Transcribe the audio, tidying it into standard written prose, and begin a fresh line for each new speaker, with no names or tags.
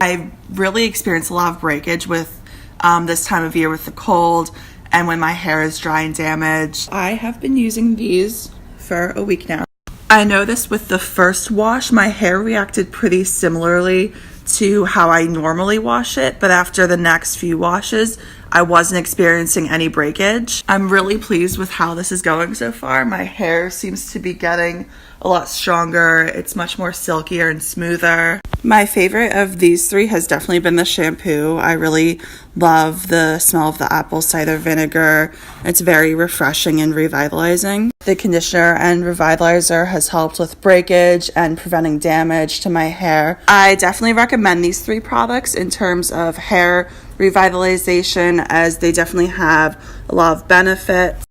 I really experience a lot of breakage with this time of year with the cold and when my hair is dry and damaged. I have been using these for a week now. I noticed with the first wash, my hair reacted pretty similarly to how I normally wash it, but after the next few washes, I wasn't experiencing any breakage. I'm really pleased with how this is going so far. My hair seems to be getting a lot stronger. It's much more silkier and smoother. My favorite of these three has definitely been the shampoo. I really love the smell of the apple cider vinegar. It's very refreshing and revitalizing. The conditioner and revitalizer has helped with breakage and preventing damage to my hair. I definitely recommend these three products in terms of hair revitalization, as they definitely have a lot of benefits.